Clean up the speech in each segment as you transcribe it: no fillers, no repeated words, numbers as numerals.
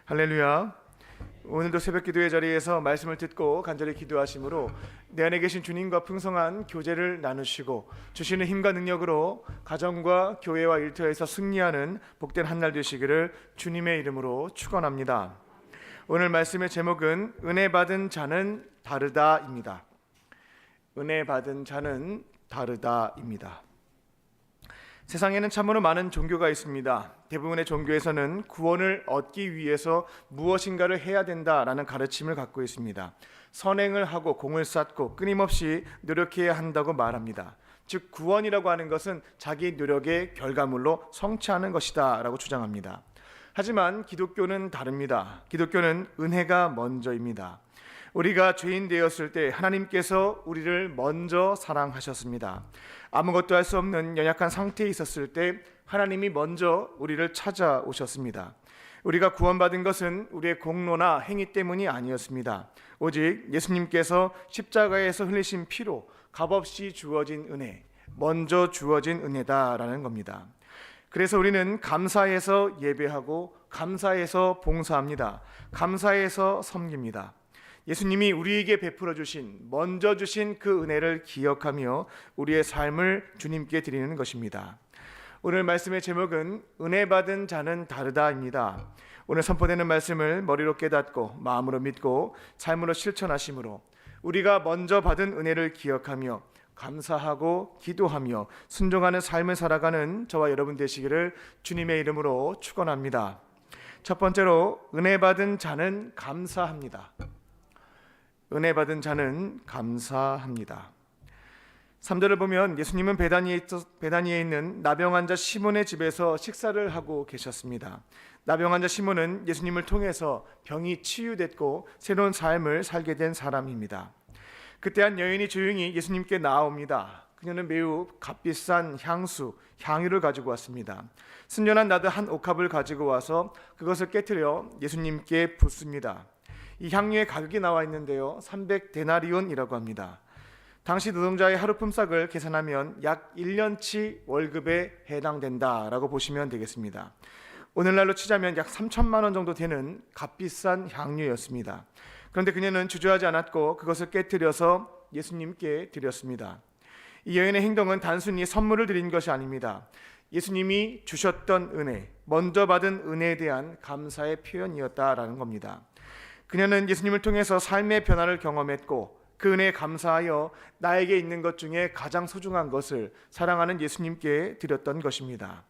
할렐루야. 오늘도 새벽 기도의 자리에서 말씀을 듣고 간절히 기도하심으로 내 안에 계신 주님과 풍성한 교제를 나누시고 주시는 힘과 능력으로 가정과 교회와 일터에서 승리하는 복된 한 날 되시기를 주님의 이름으로 축원합니다. 오늘 말씀의 제목은 은혜 받은 자는 다르다입니다. 은혜 받은 자는 다르다입니다. 세상에는 참으로 많은 종교가 있습니다. 대부분의 종교에서는 구원을 얻기 위해서 무엇인가를 해야 된다라는 가르침을 갖고 있습니다. 선행을 하고 공을 쌓고 끊임없이 노력해야 한다고 말합니다. 즉 구원이라고 하는 것은 자기 노력의 결과물로 성취하는 것이다 라고 주장합니다. 하지만 기독교는 다릅니다. 기독교는 은혜가 먼저입니다. 우리가 죄인 되었을 때 하나님께서 우리를 먼저 사랑하셨습니다. 아무것도 할 수 없는 연약한 상태에 있었을 때 하나님이 먼저 우리를 찾아오셨습니다. 우리가 구원받은 것은 우리의 공로나 행위 때문이 아니었습니다. 오직 예수님께서 십자가에서 흘리신 피로 값없이 주어진 은혜, 먼저 주어진 은혜다라는 겁니다. 그래서 우리는 감사해서 예배하고 감사해서 봉사합니다. 감사해서 섬깁니다. 예수님이 우리에게 베풀어 주신, 먼저 주신 그 은혜를 기억하며 우리의 삶을 주님께 드리는 것입니다. 오늘 말씀의 제목은 은혜 받은 자는 다르다입니다. 오늘 선포되는 말씀을 머리로 깨닫고 마음으로 믿고 삶으로 실천하심으로 우리가 먼저 받은 은혜를 기억하며 감사하고 기도하며 순종하는 삶을 살아가는 저와 여러분 되시기를 주님의 이름으로 축원합니다. 첫 번째로 은혜 받은 자는 감사합니다. 은혜 받은 자는 감사합니다. 3절을 보면 예수님은 베다니에 있는 나병 환자 시몬의 집에서 식사를 하고 계셨습니다. 나병 환자 시몬은 예수님을 통해서 병이 치유됐고 새로운 삶을 살게 된 사람입니다. 그때 한 여인이 조용히 예수님께 나아옵니다. 그녀는 매우 값비싼 향유를 가지고 왔습니다. 순전한 나드 한 옥합을 가지고 와서 그것을 깨트려 예수님께 붓습니다. 이 향유의 가격이 나와 있는데요, 300데나리온이라고 합니다. 당시 노동자의 하루 품삯을 계산하면 약 1년치 월급에 해당된다라고 보시면 되겠습니다. 오늘날로 치자면 약 3천만 원 정도 되는 값비싼 향유였습니다. 그런데 그녀는 주저하지 않았고 그것을 깨뜨려서 예수님께 드렸습니다. 이 여인의 행동은 단순히 선물을 드린 것이 아닙니다. 예수님이 주셨던 은혜, 먼저 받은 은혜에 대한 감사의 표현이었다라는 겁니다. 그녀는 예수님을 통해서 삶의 변화를 경험했고 그 은혜에 감사하여 나에게 있는 것 중에 가장 소중한 것을 사랑하는 예수님께 드렸던 것입니다.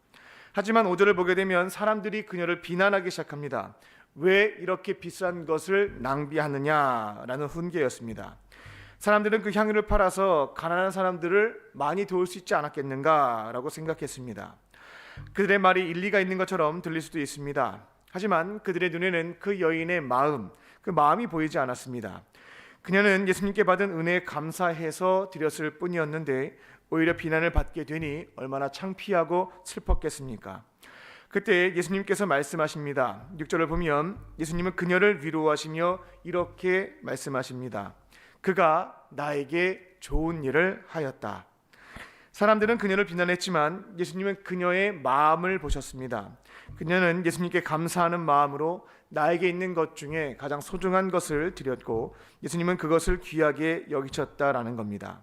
하지만 5절을 보게 되면 사람들이 그녀를 비난하기 시작합니다. 왜 이렇게 비싼 것을 낭비하느냐라는 훈계였습니다. 사람들은 그 향유를 팔아서 가난한 사람들을 많이 도울 수 있지 않았겠는가라고 생각했습니다. 그들의 말이 일리가 있는 것처럼 들릴 수도 있습니다. 하지만 그들의 눈에는 그 여인의 그 마음이 보이지 않았습니다. 그녀는 예수님께 받은 은혜에 감사해서 드렸을 뿐이었는데 오히려 비난을 받게 되니 얼마나 창피하고 슬펐겠습니까? 그때 예수님께서 말씀하십니다. 6절을 보면 예수님은 그녀를 위로하시며 이렇게 말씀하십니다. 그가 나에게 좋은 일을 하였다. 사람들은 그녀를 비난했지만 예수님은 그녀의 마음을 보셨습니다. 그녀는 예수님께 감사하는 마음으로 나에게 있는 것 중에 가장 소중한 것을 드렸고 예수님은 그것을 귀하게 여기셨다라는 겁니다.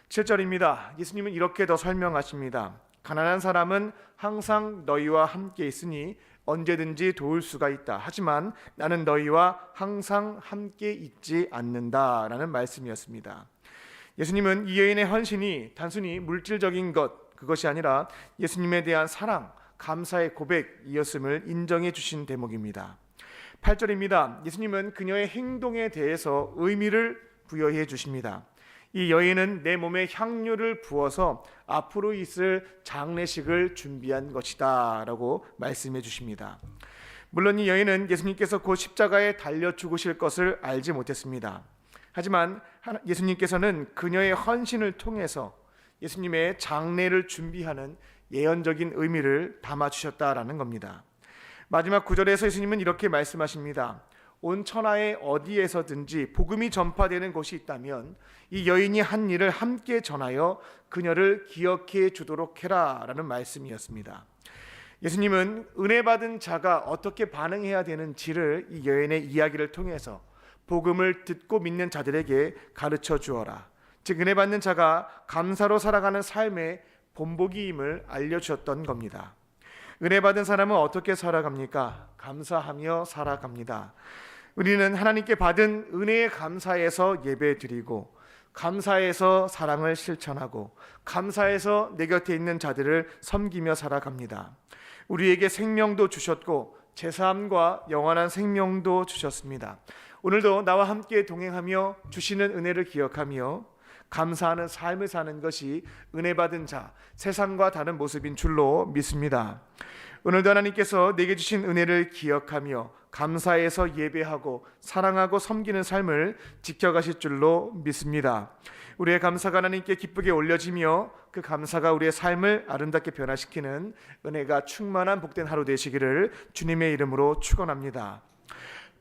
7절입니다. 예수님은 이렇게 더 설명하십니다. 가난한 사람은 항상 너희와 함께 있으니 언제든지 도울 수가 있다. 하지만 나는 너희와 항상 함께 있지 않는다라는 말씀이었습니다. 예수님은 이 여인의 헌신이 단순히 물질적인 그것이 아니라 예수님에 대한 사랑, 감사의 고백이었음을 인정해 주신 대목입니다. 8절입니다. 예수님은 그녀의 행동에 대해서 의미를 부여해 주십니다. 이 여인은 내 몸에 향유를 부어서 앞으로 있을 장례식을 준비한 것이다 라고 말씀해 주십니다. 물론 이 여인은 예수님께서 곧 십자가에 달려 죽으실 것을 알지 못했습니다. 하지만 예수님께서는 그녀의 헌신을 통해서 예수님의 장례를 준비하는 예언적인 의미를 담아주셨다라는 겁니다. 마지막 9절에서 예수님은 이렇게 말씀하십니다. 온 천하에 어디에서든지 복음이 전파되는 곳이 있다면 이 여인이 한 일을 함께 전하여 그녀를 기억해 주도록 해라 라는 말씀이었습니다. 예수님은 은혜 받은 자가 어떻게 반응해야 되는지를 이 여인의 이야기를 통해서 복음을 듣고 믿는 자들에게 가르쳐 주어라, 즉 은혜 받는 자가 감사로 살아가는 삶의 본보기임을 알려주었던 겁니다. 은혜 받은 사람은 어떻게 살아갑니까? 감사하며 살아갑니다. 우리는 하나님께 받은 은혜에 감사해서 예배드리고, 감사해서 사랑을 실천하고, 감사해서 내 곁에 있는 자들을 섬기며 살아갑니다. 우리에게 생명도 주셨고 제사함과 영원한 생명도 주셨습니다. 오늘도 나와 함께 동행하며 주시는 은혜를 기억하며 감사하는 삶을 사는 것이 은혜 받은 자, 세상과 다른 모습인 줄로 믿습니다. 오늘도 하나님께서 내게 주신 은혜를 기억하며 감사해서 예배하고 사랑하고 섬기는 삶을 지켜가실 줄로 믿습니다. 우리의 감사가 하나님께 기쁘게 올려지며 그 감사가 우리의 삶을 아름답게 변화시키는 은혜가 충만한 복된 하루 되시기를 주님의 이름으로 축원합니다.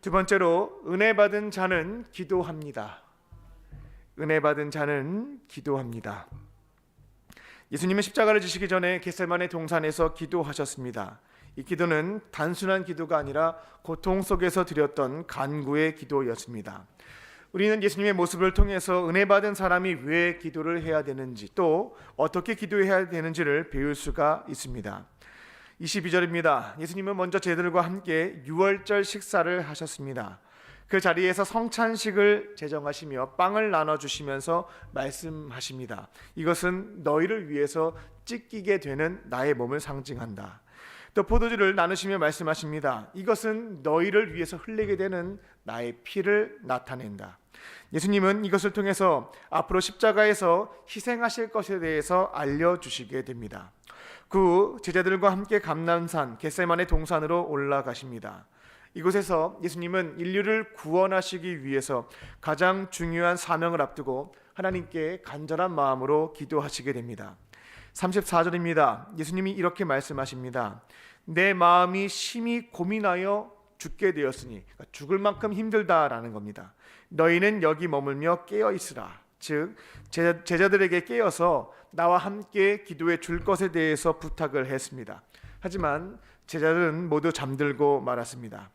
두 번째로, 은혜 받은 자는 기도합니다. 은혜 받은 자는 기도합니다. 예수님은 십자가를 지시기 전에 겟세마네 동산에서 기도하셨습니다. 이 기도는 단순한 기도가 아니라 고통 속에서 드렸던 간구의 기도였습니다. 우리는 예수님의 모습을 통해서 은혜 받은 사람이 왜 기도를 해야 되는지, 또 어떻게 기도해야 되는지를 배울 수가 있습니다. 22절입니다. 예수님은 먼저 제자들과 함께 유월절 식사를 하셨습니다. 그 자리에서 성찬식을 제정하시며 빵을 나눠주시면서 말씀하십니다. 이것은 너희를 위해서 찢기게 되는 나의 몸을 상징한다. 또 포도주를 나누시며 말씀하십니다. 이것은 너희를 위해서 흘리게 되는 나의 피를 나타낸다. 예수님은 이것을 통해서 앞으로 십자가에서 희생하실 것에 대해서 알려주시게 됩니다. 그 후 제자들과 함께 감람산 겟세마네 동산으로 올라가십니다. 이곳에서 예수님은 인류를 구원하시기 위해서 가장 중요한 사명을 앞두고 하나님께 간절한 마음으로 기도하시게 됩니다. 34절입니다. 예수님이 이렇게 말씀하십니다. 내 마음이 심히 고민하여 죽게 되었으니, 그러니까 죽을 만큼 힘들다라는 겁니다. 너희는 여기 머물며 깨어 있으라. 즉 제자들에게 깨어서 나와 함께 기도해 줄 것에 대해서 부탁을 했습니다. 하지만 제자들은 모두 잠들고 말았습니다.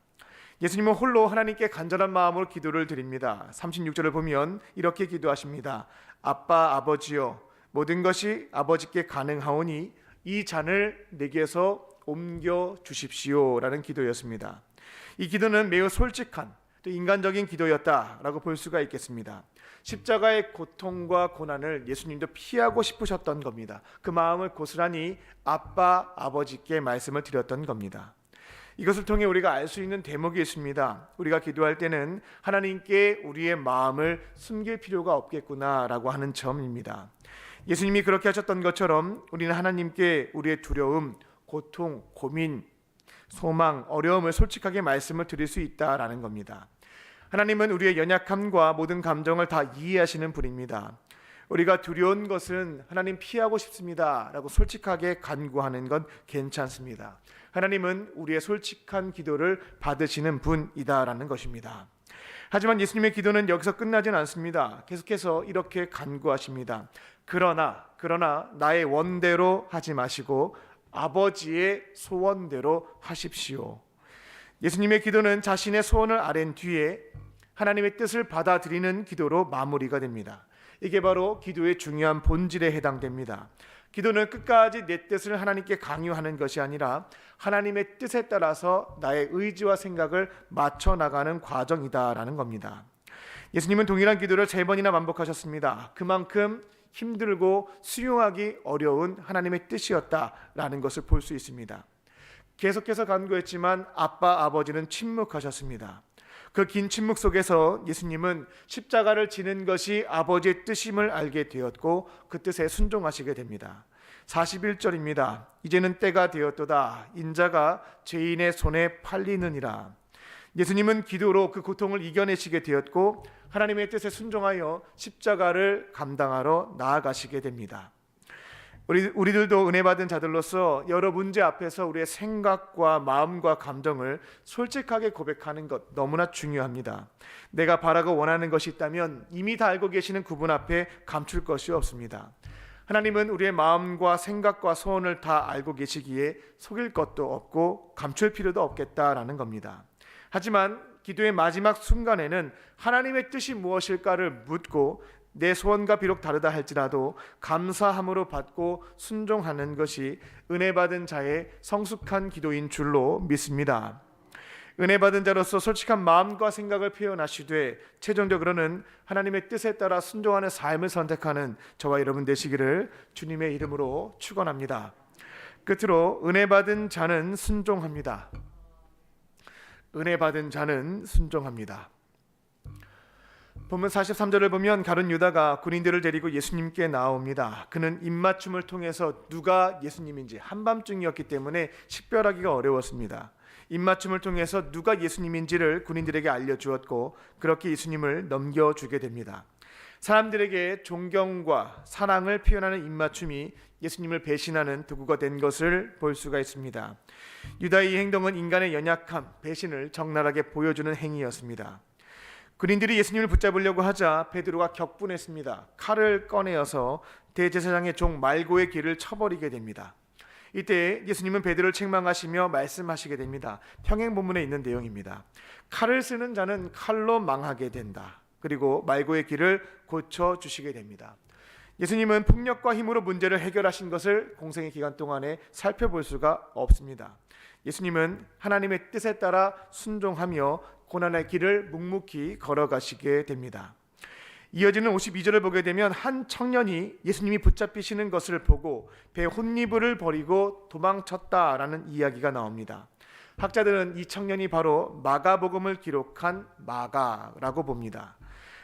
예수님은 홀로 하나님께 간절한 마음으로 기도를 드립니다. 36절을 보면 이렇게 기도하십니다. 아빠 아버지여, 모든 것이 아버지께 가능하오니 이 잔을 내게서 옮겨 주십시오 라는 기도였습니다. 이 기도는 매우 솔직한 또 인간적인 기도였다라고 볼 수가 있겠습니다. 십자가의 고통과 고난을 예수님도 피하고 싶으셨던 겁니다. 그 마음을 고스란히 아빠 아버지께 말씀을 드렸던 겁니다. 이것을 통해 우리가 알 수 있는 대목이 있습니다. 우리가 기도할 때는 하나님께 우리의 마음을 숨길 필요가 없겠구나라고 하는 점입니다. 예수님이 그렇게 하셨던 것처럼 우리는 하나님께 우리의 두려움, 고통, 고민, 소망, 어려움을 솔직하게 말씀을 드릴 수 있다라는 겁니다. 하나님은 우리의 연약함과 모든 감정을 다 이해하시는 분입니다. 우리가 두려운 것은 하나님 피하고 싶습니다 라고 솔직하게 간구하는 건 괜찮습니다. 하나님은 우리의 솔직한 기도를 받으시는 분이다라는 것입니다. 하지만 예수님의 기도는 여기서 끝나진 않습니다. 계속해서 이렇게 간구하십니다. 그러나 나의 원대로 하지 마시고 아버지의 소원대로 하십시오. 예수님의 기도는 자신의 소원을 아랜 뒤에 하나님의 뜻을 받아들이는 기도로 마무리가 됩니다. 이게 바로 기도의 중요한 본질에 해당됩니다. 기도는 끝까지 내 뜻을 하나님께 강요하는 것이 아니라 하나님의 뜻에 따라서 나의 의지와 생각을 맞춰 나가는 과정이다라는 겁니다. 예수님은 동일한 기도를 3번이나 반복하셨습니다. 그만큼 힘들고 수용하기 어려운 하나님의 뜻이었다라는 것을 볼 수 있습니다. 계속해서 간구했지만 아빠 아버지는 침묵하셨습니다. 그 긴 침묵 속에서 예수님은 십자가를 지는 것이 아버지의 뜻임을 알게 되었고 그 뜻에 순종하시게 됩니다. 41절입니다. 이제는 때가 되었도다. 인자가 죄인의 손에 팔리느니라. 예수님은 기도로 그 고통을 이겨내시게 되었고 하나님의 뜻에 순종하여 십자가를 감당하러 나아가시게 됩니다. 우리들도 은혜 받은 자들로서 여러 문제 앞에서 우리의 생각과 마음과 감정을 솔직하게 고백하는 것 너무나 중요합니다. 내가 바라고 원하는 것이 있다면 이미 다 알고 계시는 그분 앞에 감출 것이 없습니다. 하나님은 우리의 마음과 생각과 소원을 다 알고 계시기에 속일 것도 없고 감출 필요도 없겠다라는 겁니다. 하지만 기도의 마지막 순간에는 하나님의 뜻이 무엇일까를 묻고 내 소원과 비록 다르다 할지라도 감사함으로 받고 순종하는 것이 은혜 받은 자의 성숙한 기도인 줄로 믿습니다. 은혜 받은 자로서 솔직한 마음과 생각을 표현하시되 최종적으로는 하나님의 뜻에 따라 순종하는 삶을 선택하는 저와 여러분 되시기를 주님의 이름으로 축원합니다. 끝으로 은혜 받은 자는 순종합니다. 은혜 받은 자는 순종합니다. 본문 43절을 보면 가룟 유다가 군인들을 데리고 예수님께 나옵니다. 그는 입맞춤을 통해서 누가 예수님인지 한밤중이었기 때문에 식별하기가 어려웠습니다. 입맞춤을 통해서 누가 예수님인지를 군인들에게 알려주었고 그렇게 예수님을 넘겨주게 됩니다. 사람들에게 존경과 사랑을 표현하는 입맞춤이 예수님을 배신하는 도구가 된 것을 볼 수가 있습니다. 유다의 이 행동은 인간의 연약함, 배신을 적나라하게 보여주는 행위였습니다. 군인들이 예수님을 붙잡으려고 하자 베드로가 격분했습니다. 칼을 꺼내어서 대제사장의 종 말고의 귀를 쳐버리게 됩니다. 이때 예수님은 베드로를 책망하시며 말씀하시게 됩니다. 평행 본문에 있는 내용입니다. 칼을 쓰는 자는 칼로 망하게 된다. 그리고 말고의 귀를 고쳐주시게 됩니다. 예수님은 폭력과 힘으로 문제를 해결하신 것을 공생의 기간 동안에 살펴볼 수가 없습니다. 예수님은 하나님의 뜻에 따라 순종하며 고난의 길을 묵묵히 걸어가시게 됩니다. 이어지는 52절을 보게 되면 한 청년이 예수님이 붙잡히시는 것을 보고 배 혼니부를 버리고 도망쳤다라는 이야기가 나옵니다. 학자들은 이 청년이 바로 마가복음을 기록한 마가라고 봅니다.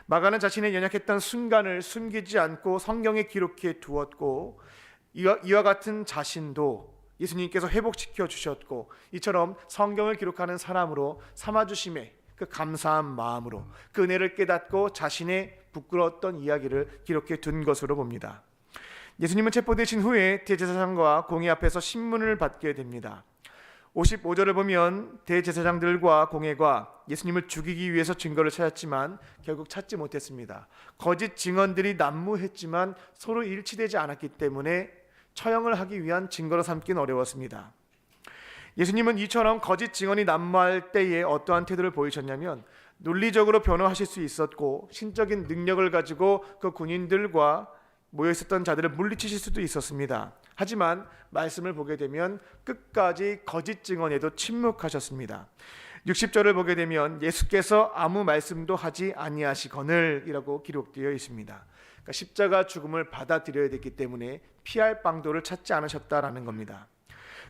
마가는 자신의 연약했던 순간을 숨기지 않고 성경에 기록해 두었고 이와 같은 자신도 예수님께서 회복시켜 주셨고 이처럼 성경을 기록하는 사람으로 삼아주심에 그 감사한 마음으로 그 은혜를 깨닫고 자신의 부끄러웠던 이야기를 기록해 둔 것으로 봅니다. 예수님은 체포되신 후에 대제사장과 공회 앞에서 신문을 받게 됩니다. 55절을 보면 대제사장들과 공회가 예수님을 죽이기 위해서 증거를 찾았지만 결국 찾지 못했습니다. 거짓 증언들이 난무했지만 서로 일치되지 않았기 때문에 처형을 하기 위한 증거로 삼기는 어려웠습니다. 예수님은 이처럼 거짓 증언이 난무할 때에 어떠한 태도를 보이셨냐면 논리적으로 변호하실 수 있었고 신적인 능력을 가지고 그 군인들과 모여있었던 자들을 물리치실 수도 있었습니다. 하지만 말씀을 보게 되면 끝까지 거짓 증언에도 침묵하셨습니다. 60절을 보게 되면 예수께서 아무 말씀도 하지 아니하시거늘 이라고 기록되어 있습니다. 그러니까 십자가 죽음을 받아들여야 됐기 때문에 피할 방도를 찾지 않으셨다라는 겁니다.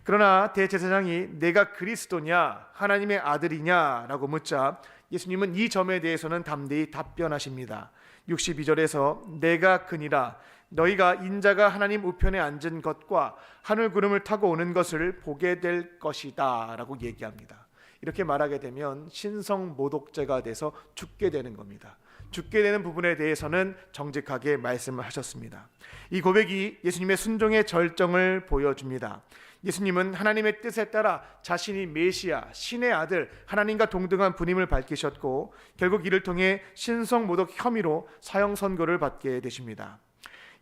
그러나 대제사장이 내가 그리스도냐 하나님의 아들이냐 라고 묻자 예수님은 이 점에 대해서는 담대히 답변하십니다. 62절에서 내가 그니라 너희가 인자가 하나님 우편에 앉은 것과 하늘 구름을 타고 오는 것을 보게 될 것이다 라고 얘기합니다. 이렇게 말하게 되면 신성모독죄가 돼서 죽게 되는 겁니다. 죽게 되는 부분에 대해서는 정직하게 말씀을 하셨습니다. 이 고백이 예수님의 순종의 절정을 보여줍니다. 예수님은 하나님의 뜻에 따라 자신이 메시아, 신의 아들, 하나님과 동등한 분임을 밝히셨고 결국 이를 통해 신성모독 혐의로 사형 선고를 받게 되십니다.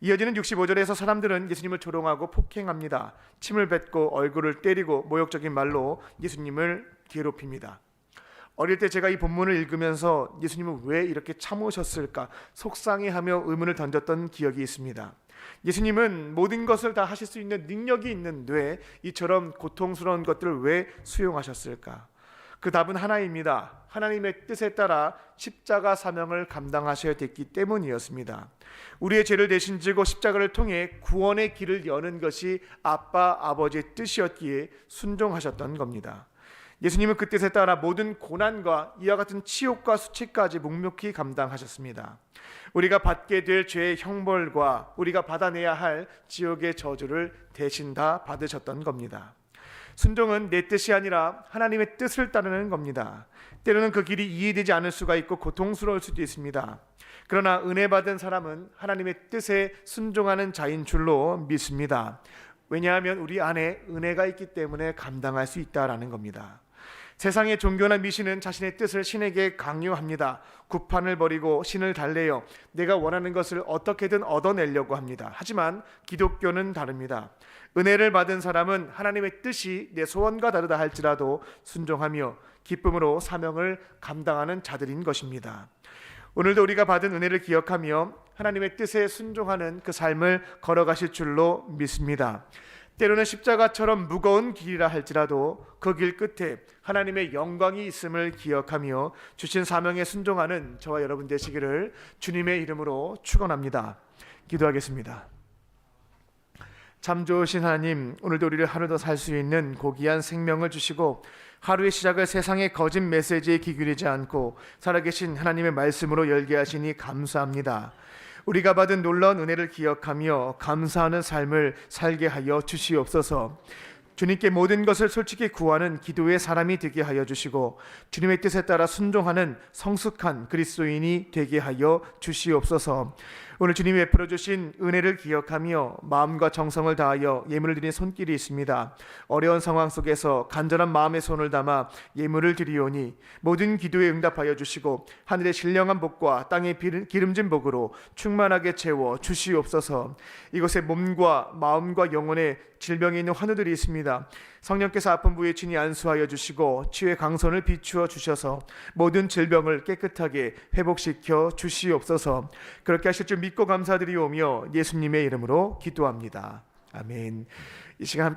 이어지는 65절에서 사람들은 예수님을 조롱하고 폭행합니다. 침을 뱉고 얼굴을 때리고 모욕적인 말로 예수님을 괴롭힙니다. 어릴 때 제가 이 본문을 읽으면서 예수님은 왜 이렇게 참으셨을까 속상해하며 의문을 던졌던 기억이 있습니다. 예수님은 모든 것을 다 하실 수 있는 능력이 있는데 이처럼 고통스러운 것들을 왜 수용하셨을까? 그 답은 하나입니다. 하나님의 뜻에 따라 십자가 사명을 감당하셔야 됐기 때문이었습니다. 우리의 죄를 대신 지고 십자가를 통해 구원의 길을 여는 것이 아버지의 뜻이었기에 순종하셨던 겁니다. 예수님은 그 뜻에 따라 모든 고난과 이와 같은 치욕과 수치까지 묵묵히 감당하셨습니다. 우리가 받게 될 죄의 형벌과 우리가 받아내야 할 지옥의 저주를 대신 다 받으셨던 겁니다. 순종은 내 뜻이 아니라 하나님의 뜻을 따르는 겁니다. 때로는 그 길이 이해되지 않을 수가 있고 고통스러울 수도 있습니다. 그러나 은혜 받은 사람은 하나님의 뜻에 순종하는 자인 줄로 믿습니다. 왜냐하면 우리 안에 은혜가 있기 때문에 감당할 수 있다라는 겁니다. 세상의 종교나 미신은 자신의 뜻을 신에게 강요합니다. 구판을 버리고 신을 달래어 내가 원하는 것을 어떻게든 얻어내려고 합니다. 하지만 기독교는 다릅니다. 은혜를 받은 사람은 하나님의 뜻이 내 소원과 다르다 할지라도 순종하며 기쁨으로 사명을 감당하는 자들인 것입니다. 오늘도 우리가 받은 은혜를 기억하며 하나님의 뜻에 순종하는 그 삶을 걸어가실 줄로 믿습니다. 때로는 십자가처럼 무거운 길이라 할지라도 그 길 끝에 하나님의 영광이 있음을 기억하며 주신 사명에 순종하는 저와 여러분 되시기를 주님의 이름으로 축원합니다. 기도하겠습니다. 참 좋으신 하나님, 오늘도 우리를 하루 더 살 수 있는 고귀한 생명을 주시고 하루의 시작을 세상의 거짓 메시지에 기울이지 않고 살아계신 하나님의 말씀으로 열게 하시니 감사합니다. 우리가 받은 놀라운 은혜를 기억하며 감사하는 삶을 살게 하여 주시옵소서. 주님께 모든 것을 솔직히 구하는 기도의 사람이 되게 하여 주시고 주님의 뜻에 따라 순종하는 성숙한 그리스도인이 되게 하여 주시옵소서. 오늘 주님이 베풀어 주신 은혜를 기억하며 마음과 정성을 다하여 예물을 드린 손길이 있습니다. 어려운 상황 속에서 간절한 마음의 손을 담아 예물을 드리오니 모든 기도에 응답하여 주시고 하늘의 신령한 복과 땅의 기름진 복으로 충만하게 채워 주시옵소서. 이곳에 몸과 마음과 영혼에 질병이 있는 환우들이 있습니다. 성령께서 아픈 부위에 친히 안수하여 주시고 치유의 강선을 비추어 주셔서 모든 질병을 깨끗하게 회복시켜 주시옵소서. 그렇게 하실 줄 믿고 감사드리오며 예수님의 이름으로 기도합니다. 아멘. 이 시간